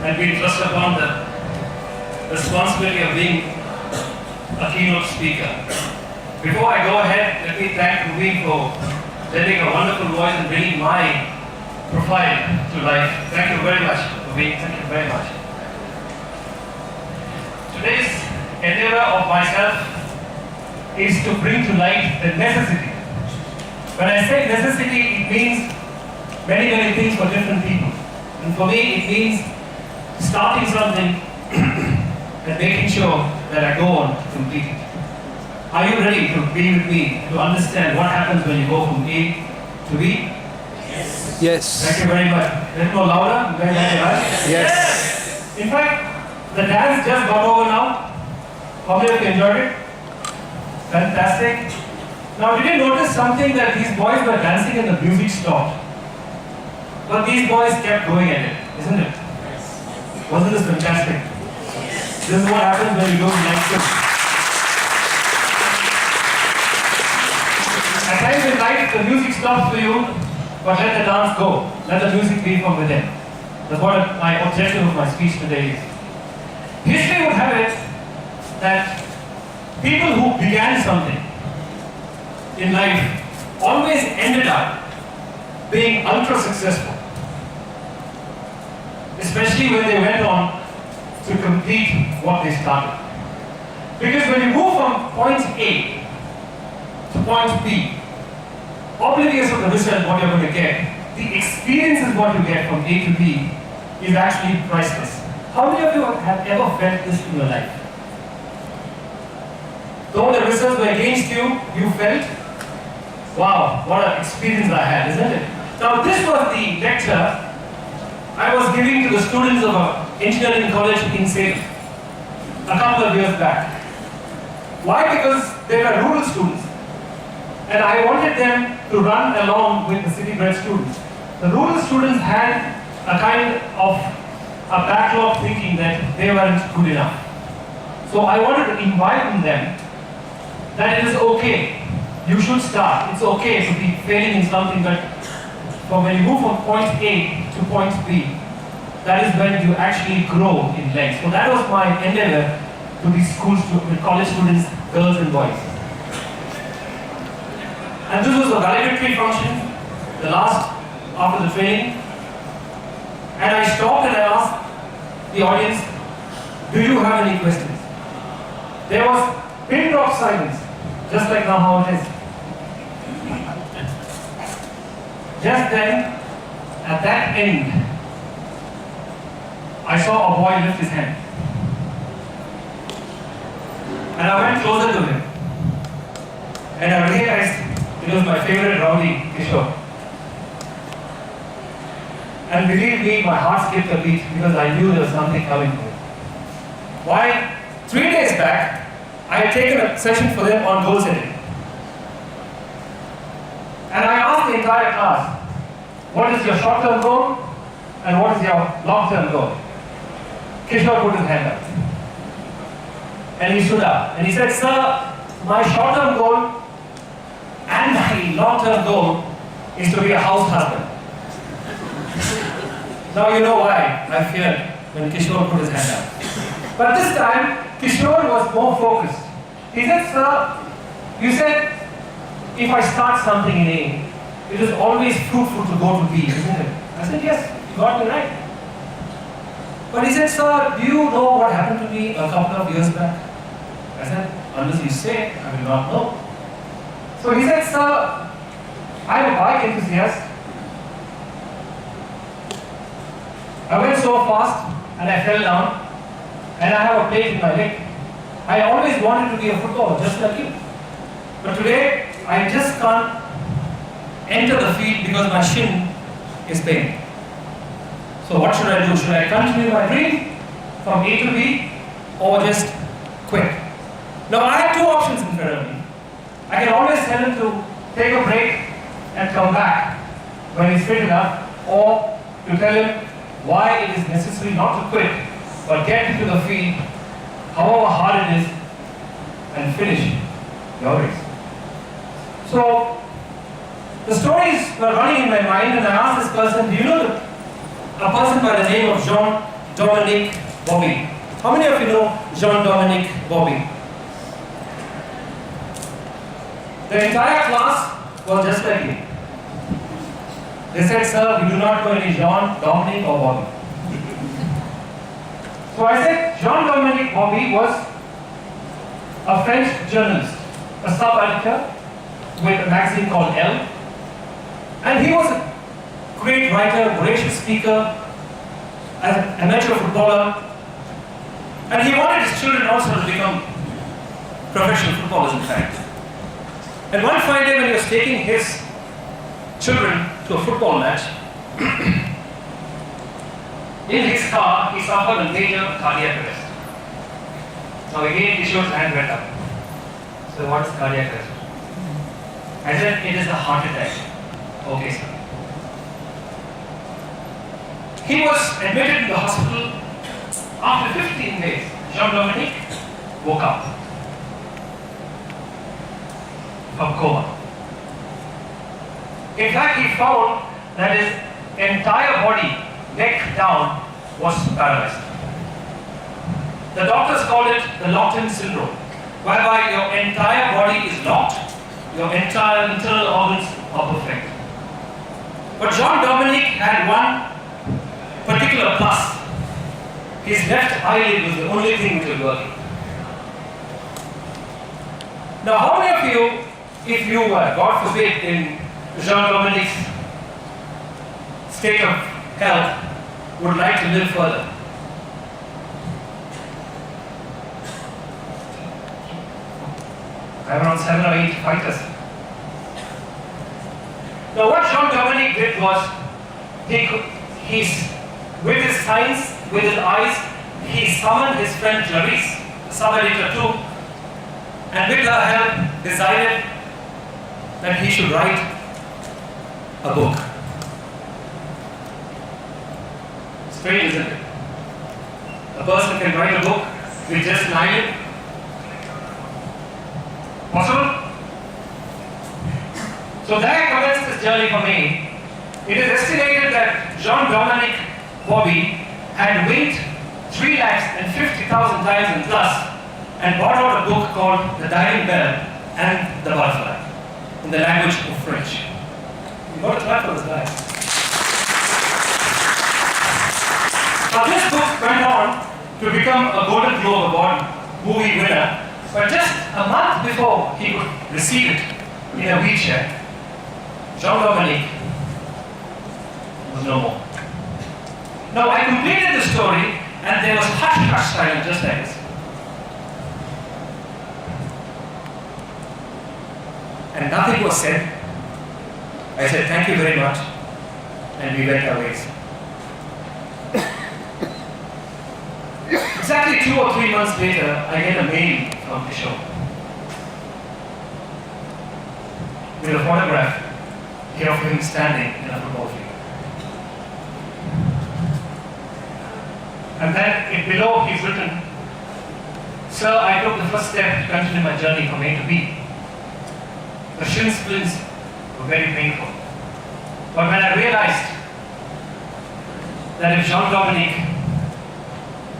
and been thrust upon the responsibility of being a keynote speaker. Before I go ahead, let me thank Rajeev for lending a wonderful voice and bringing my profile to life. Thank you very much, Rajeev. Thank you very much. Today's endeavor of myself is to bring to light the necessity. When I say necessity, it means many things for different people. And for me, it means starting something and making sure that I go on to complete it. Are you ready to be with me to understand what happens when you go from A to B? Yes. Yes. Thank you very much. A little more louder. Very nice. Yes. In fact, the dance just got over now. How many of you enjoyed it? Fantastic. Now, did you notice something that these boys were dancing and the music stopped? But these boys kept going at it, isn't it? Wasn't this fantastic? This is what happens when you do night shift. At times in life, the music stops for you, but let the dance go. Let the music be from within. That's what my objective of my speech today is. History would have it that people who began something in life always ended up being ultra successful, especially when they went on to complete what they started. Because when you move from point A to point B, oblivious of the result, what you're going to get, the experience is what you get from A to B is actually priceless. How many of you have ever felt this in your life? Though the results were against you, you felt, wow, what an experience I had, isn't it? Now this was the lecture I was giving to the students of an engineering college in Salem a couple of years back. Why? Because they were rural students. And I wanted them to run along with the city-bred students. The rural students had a kind of a backlog thinking that they weren't good enough. So I wanted to invite them that it is okay. You should start. It's okay to be failing in something, but when you move from point A to point B, that is when you actually grow in length. So that was my endeavor to these college students, girls and boys. And this was a valedictory function, the last after the training. And I stopped and I asked the audience, do you have any questions? There was pin drop silence, just like now how it is. Just then, at that end, I saw a boy lift his hand. And I went closer to him. And I realized it was my favorite rowdy Kishore. And believe me, my heart skipped a beat because I knew there was something coming to it. Why? 3 days back, I had taken a session for them on goal setting. And I asked the entire class, what is your short-term goal and what is your long-term goal? Kishore put his hand up. And he stood up. And he said, sir, my short-term goal and my long-term goal is to be a house husband. Now you know why I feared when Kishore put his hand up. But this time, Kishore was more focused. He said, sir, you said, if I start something in A, it is always fruitful to go to B, isn't it? I said, yes, you got me right. But he said, sir, do you know what happened to me a couple of years back? I said, unless you say, I will not know. So he said, sir, I'm a bike enthusiast. I went so fast and I fell down and I have a plate in my leg. I always wanted to be a footballer, just like you. But today, I just can't enter the field because my shin is pain. So what should I do? Should I continue my dream from A to B or just quit? Now I have two options in front of me. I can always tell him to take a break and come back when he's fit enough, or to tell him why it is necessary not to quit but get into the field however hard it is and finish your race. So the stories were running in my mind and I asked this person, do you know a person by the name of Dominic Bobby. How many of you know Jean-Dominique Bobby? The entire class was just like him. They said, sir, we do not know any Jean, Dominic or Bobby. So I said, Jean-Dominique Bobby was a French journalist, a sub-editor with a magazine called Elle. And he was a great writer, gracious speaker, as an amateur footballer. And he wanted his children also to become professional footballers, in fact. And one fine day when he was taking his children to a football match, in his car, he suffered a major cardiac arrest. Now again, Kishore's hand went up. So what is cardiac arrest? I said, it is a heart attack. Okay, sir. He was admitted to the hospital. After 15 days, Jean-Dominique woke up from coma. In fact, he found that his entire body, neck down, was paralyzed. The doctors called it the locked-in syndrome, whereby your entire body is locked, your entire internal organs are perfect. But Jean-Dominique had one particular plus. His left eyelid was the only thing which was working. Now, how many of you, if you were, God forbid, in Jean-Dominique's state of health, would like to live further? I have around 7 or 8 fighters. Now, what Jean-Dominique did was, with his signs, with his eyes, he summoned his friend Clarice, sub-editor too, and with her help decided that he should write a book. Strange, isn't it? A person can write a book with just an eyelid. Possible? So there commenced this journey for me. It is estimated that Jean-Dominique Bobby had winked 350,000 times and plus and brought out a book called The Diving Bell and The Butterfly in the language of French. You got to clap for this guy. Now this book went on to become a Golden Globe Award movie winner, but just a month before he could receive it in a wheelchair, Jean-Dominique was no more. Now I completed the story and there was hush-hush silence just like this. And nothing was said. I said, thank you very much. And we went our ways. Exactly 2 or 3 months later, I get a mail from Kishore with a photograph here of him standing in a football field. And then below he's written, sir, I took the first step to continue my journey from A to B. The shin splints were very painful. But when I realized that if Jean-Dominique,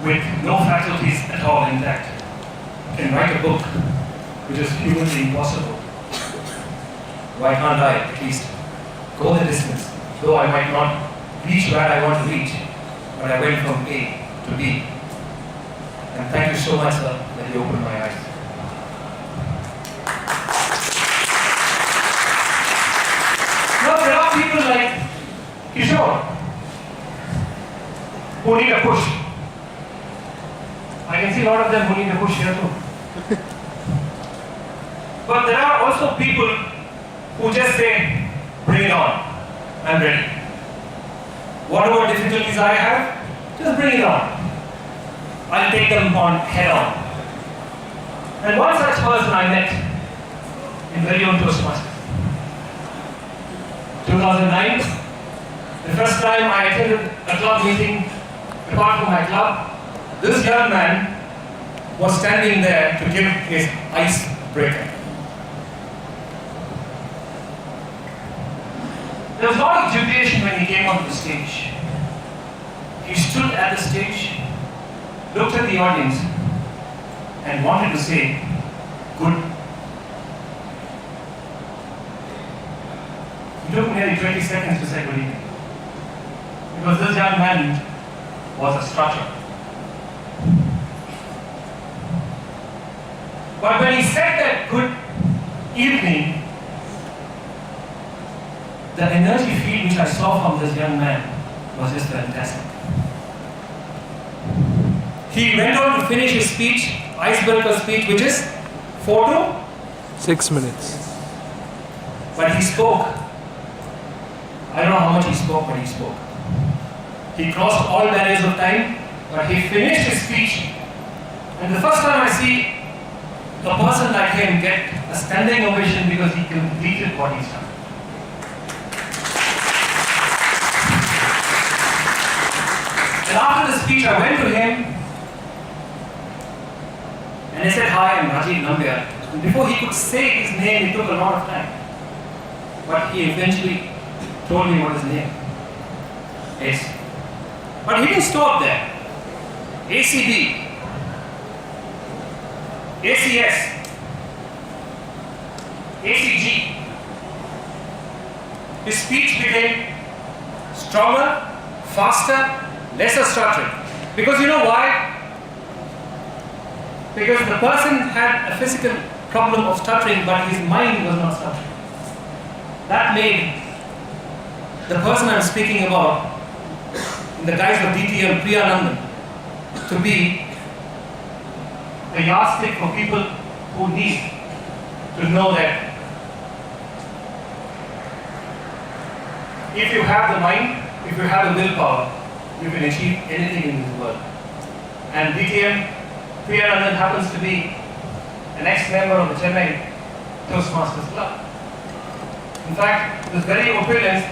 with no faculties at all intact, can write a book which is humanly impossible, why can't I at least go the distance, though I might not reach where I want to reach, but I went from A to B. And thank you so much, sir, that you opened my eyes. Now there are people like Kishore who need a push. I can see a lot of them who need a push here too. But there are also people who just say, bring it on, I'm ready. Whatever difficulties I have, just bring it on. I'll take them on head on. And one such person I met in very own Toastmasters. 2009, the first time I attended a club meeting apart from my club, this young man was standing there to give his icebreaker. There was a lot of jubilation when he came onto the stage. He stood at the stage looked at the audience and wanted to say, good. It took nearly 20 seconds to say good evening. Because this young man was a structure. But when he said that good evening, the energy field which I saw from this young man was just fantastic. He went on to finish his speech, icebreaker speech, which is 4 to 6 minutes. But he spoke. I don't know how much he spoke, but he spoke. He crossed all barriers of time, but he finished his speech. And the first time I see a person like him get a standing ovation because he completed what he's done. And after the speech, I went to him and I said, "Hi, I'm Rajeev Nambiar." And before he could say his name, it took a lot of time. But he eventually told me what his name is. But he didn't stop there. ACB, ACS, ACG. His speech became stronger, faster, lesser structured. Because you know why? Because the person had a physical problem of stuttering, but his mind was not stuttering. That made the person I'm speaking about, in the guise of DTM², to be a yardstick for people who need to know that if you have the mind, if you have the willpower, you can achieve anything in this world. And DTM² happens to be an ex-member of the Chennai Toastmasters club. In fact, this very opulence,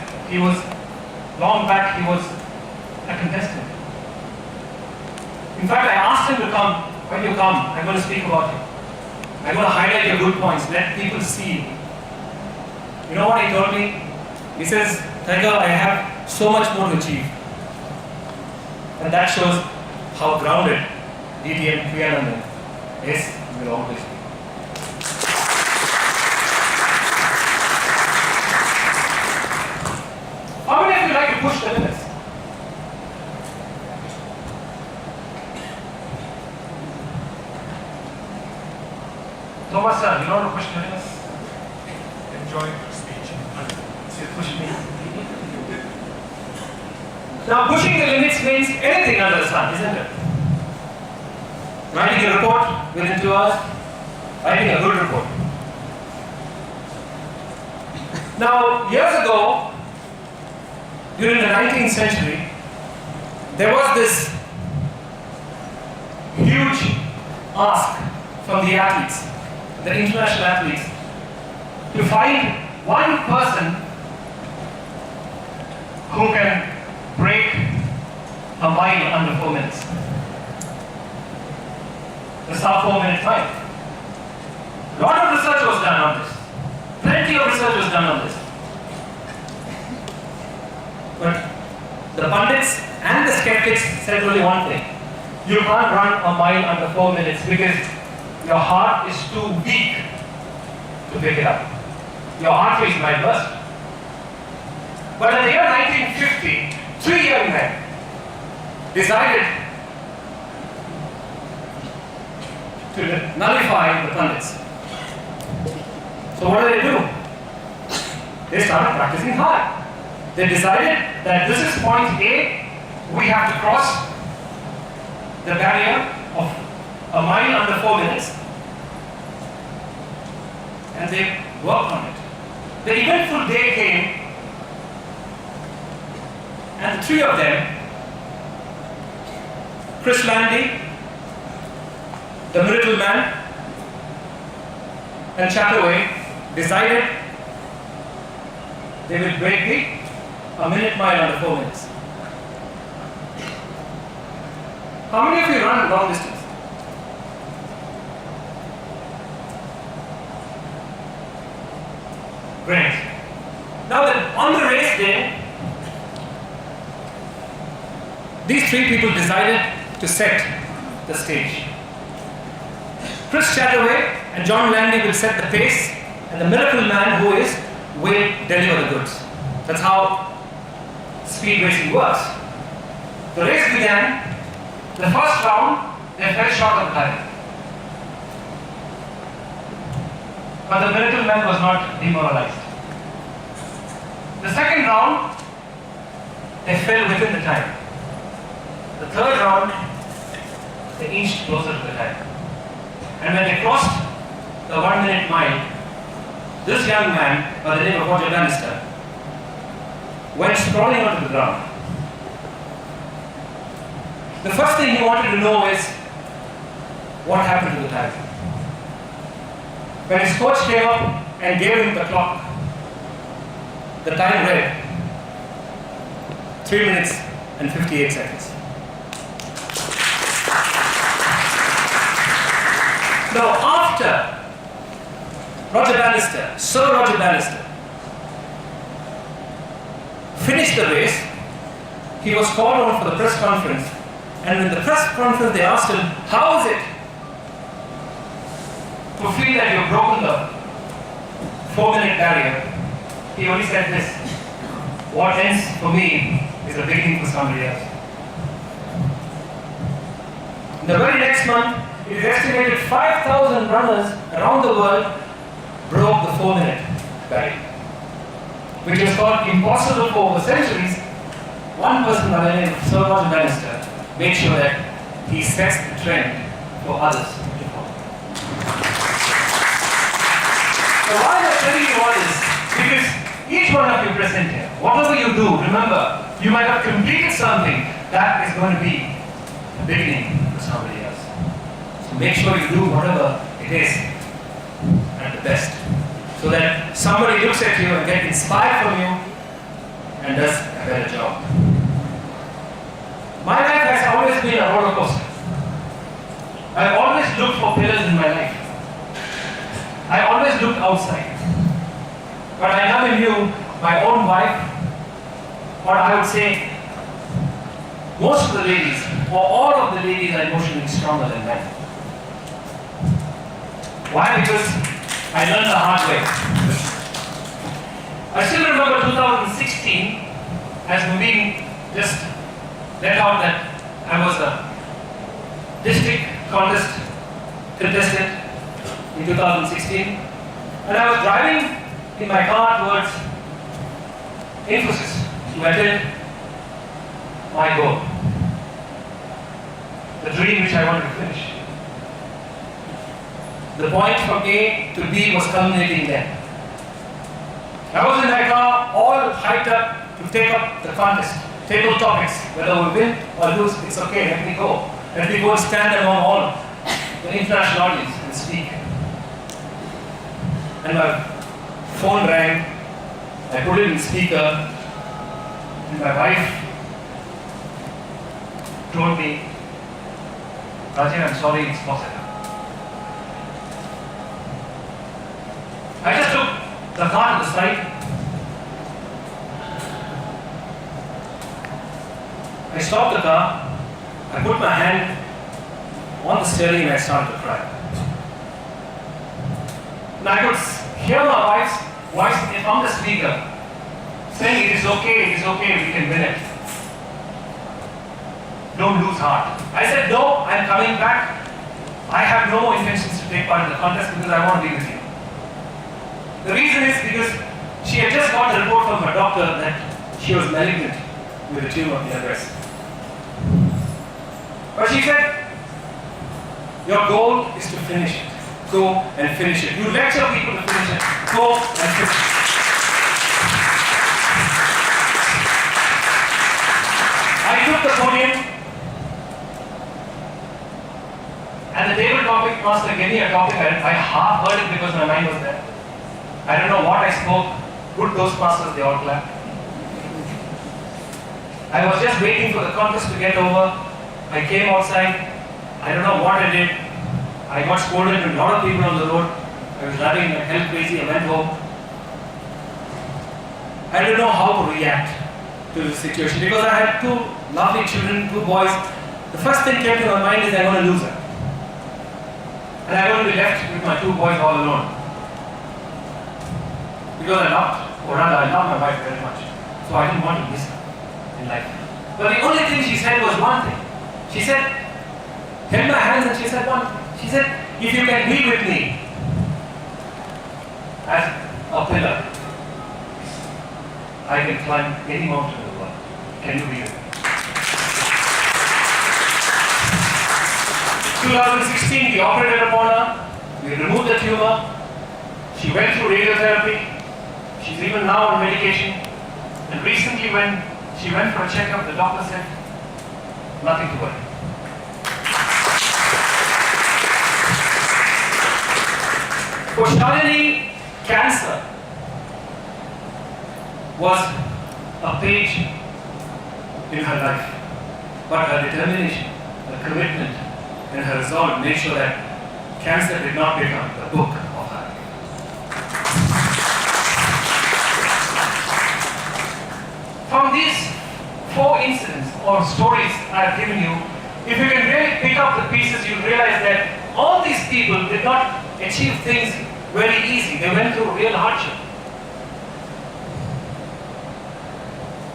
long back, he was a contestant. In fact, I asked him to come. When you come, I'm going to speak about you. I'm going to highlight your good points, let people see you. You know what he told me? He says, "Tiger, I have so much more to achieve." And that shows how grounded DTM² is, will always be. How many of you like to push the limits? Thomas, sir, you know how to push the limits? Enjoy your speech. See, push me. Now, pushing the limits means anything under the sun, isn't it? Writing a report within 2 hours, writing a good report. Now, years ago, during the 19th century, there was this huge ask from the athletes, the international athletes, to find one person who can break a mile under 4 minutes. The sub 4 minute time. A lot of research was done on this. Plenty of research was done on this. But the pundits and the skeptics said only one thing. You can't run a mile under 4 minutes because your heart is too weak to pick it up. Your heart rate might burst. But in the year 1950, 3 young men decided to nullify the pundits. So what do? They started practicing hard. They decided that this is point A, we have to cross the barrier of a mile under 4 minutes. And they worked on it. The eventful day came, and the 3 of them, Chris Landy, the Miracle Man, and Chataway, decided they will break a minute mile under 4 minutes. How many of you run long distance? Great. Now on the race day, these 3 people decided to set the stage. Chris Chataway and John Landy will set the pace, and the miracle man who is will deliver the goods. That's how speed racing works. The race began. The first round, they fell short of the time. But the miracle man was not demoralized. The second round, they fell within the time. The third round, they inched closer to the time. And when they crossed the 1 minute mile, this young man by the name of Roger Bannister went sprawling onto the ground. The first thing he wanted to know is what happened to the time. When his coach came up and gave him the clock, the time read 3 minutes and 58 seconds. Now, after Sir Roger Bannister, finished the race, he was called on for the press conference, and in the press conference they asked him, how is it to feel that you've broken the 4-minute barrier? He only said this: what ends for me is the beginning for somebody else. The very next month, it is estimated 5,000 runners around the world broke the 4-minute barrier, which was thought impossible for over centuries. One person by the name of Sir Roger Bannister made sure that he sets the trend for others to follow. So why am I telling you all this? Because each one of you present here, whatever you do, remember, you might have completed something that is going to be the beginning for somebody else. So make sure you do whatever it is at the best, so that somebody looks at you and gets inspired from you and does a better job. My life has always been a roller coaster. I've always looked for pillars in my life. I always looked outside. But I never knew my own wife, or I would say most of the ladies, or all of the ladies are emotionally stronger than men. Why? Because I learned the hard way. I still remember 2016 as being just let out that I was a district contestant in 2016, and I was driving in my car towards Infosys to attend my goal, the dream which I wanted to finish. The point from A to B was culminating there. I was in my car, all hyped up to take up the contest. Table topics, whether we win or lose, it's okay, let me go. Let me go and stand among all the international audience and speak. And my phone rang, I put it in speaker, and my wife told me, Rajeev, I'm sorry, it's possible. I just took the car to the side. I stopped the car, I put my hand on the steering and I started to cry. And I could hear my wife's voice from the speaker saying, it is okay, we can win it. Don't lose heart. I said, no, I'm coming back. I have no intentions to take part in the contest because I want to be with you. The reason is because she had just got a report from her doctor that she was malignant with a tumor in her breast. But she said, your goal is to finish it. Go and finish it. You lecture people to finish it. Go and finish it. I took the podium, and the table topic master gave me a topic. I half heard it because my mind was there. I don't know what I spoke. Good Toastmasters, they all clapped. I was just waiting for the contest to get over. I came outside, I don't know what I did. I got scolded with a lot of people on the road. I was driving like hell crazy, I went home. I didn't know how to react to the situation because I had two lovely children, two boys. the first thing came to my mind is I'm going to lose her. And I'm going to be left with my two boys all alone. Because I love my wife very much. So I didn't want to miss her in life. But the only thing she said was one thing. She said, held my hands and she said one thing. She said, if you can be with me as a pillar, I can climb any mountain in the world. Can you be with me? 2016, we operated upon her, we removed the tumor, she went through radiotherapy, she's even now on medication, and recently when she went for a checkup, the doctor said, nothing to worry. For Shalini, cancer was a page in her life, but her determination, her commitment, and her resolve made sure that cancer did not become the book of her life. From these 4 incidents or stories I have given you, if you can really pick up the pieces, you'll realize that all these people did not achieve things very easy. They went through real hardship.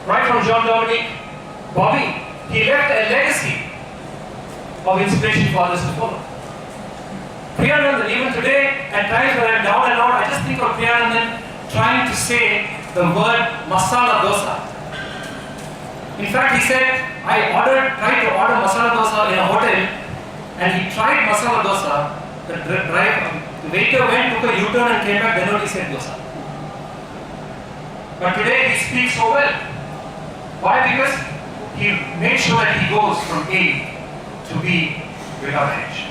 Right from John Dominic Bobby, he left a legacy of inspiration for others to follow. Priyanandan, even today, at times when I'm down and out, I just think of Priyanandan trying to say the word masala dosa. In fact, he said, I tried to order masala dosa in a hotel, and he tried masala dosa. The waiter went, took a U-turn and came back, then he said dosa. But today he speaks so well. Why? Because he made sure that he goes from A to B without hedge.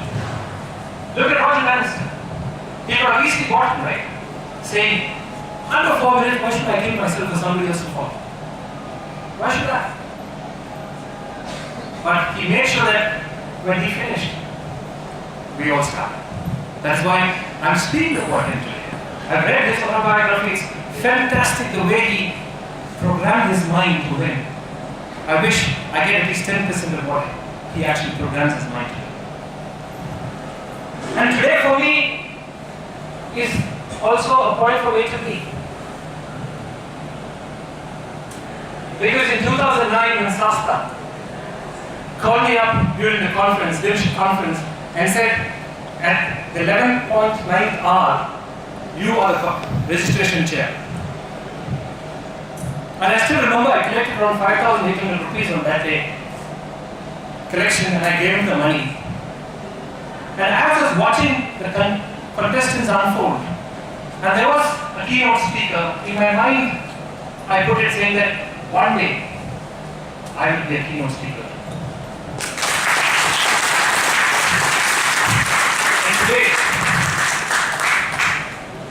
Look at Roger Bannister. He got a easy bottom, right? Saying, under 4 minutes, why should I kill myself for somebody else to fall? Why should I? But he made sure that when he finished, we all started. That's why I'm speaking about him today. I've read his autobiography. It's fantastic the way he programmed his mind to win. I wish I get at least 10% of what he actually programs his mind to do. And today for me is also a point from A to B. Because in 2009 when Sasta called me up during the conference, leadership conference, and said, at the 11.9th hour, you are the registration chair. And I still remember I collected around 5,800 rupees on that day. Collection, and I gave him the money. And as I was watching the contestants unfold, and there was a keynote speaker, in my mind, I put it saying that one day, I will be a keynote speaker. And today,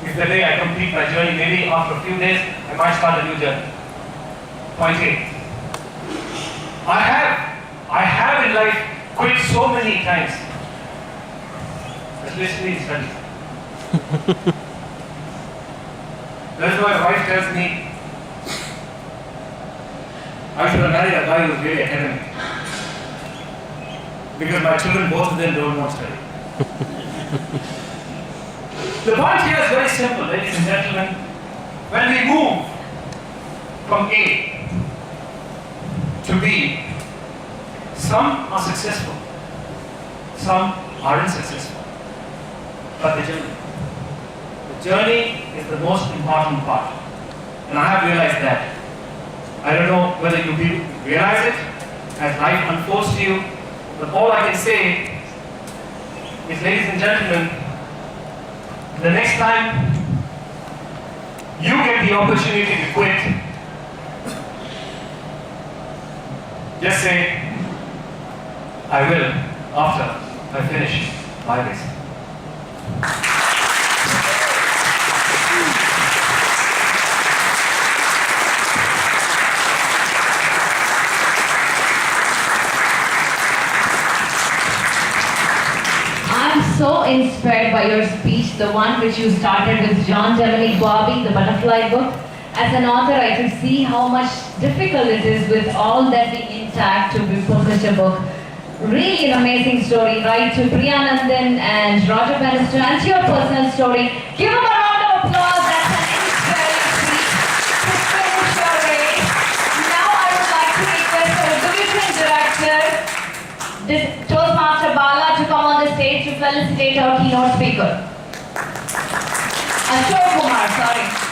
is the day I complete my journey. Maybe after a few days, I might start a new journey. Point A. I have in life quit so many times, especially in studies. That's why my wife tells me I should have married a guy who was really academic. Because my children, both of them, don't want to study. The point here is very simple, ladies and gentlemen. When we move from A to B, some are successful, some aren't successful. But the journey is the most important part. And I have realized that. I don't know whether you realize it as life unfolds to you, but all I can say is, ladies and gentlemen, the next time you get the opportunity to quit, just say, I will after I finish my race. I'm so inspired by your speech, the one which you started with John Dominic Bobby, the Butterfly Book. As an author, I can see how much difficult it is with all that being intact to publish a book. Really an amazing story, right? To Priyanandan and Roger Bannister, and to your personal story. Give them a round of applause. That's an inspiring speech to finish your race. Now I would like to request our division director, this Toastmaster Bala, to come on the stage to felicitate our keynote speaker. Ashok Kumar, sorry.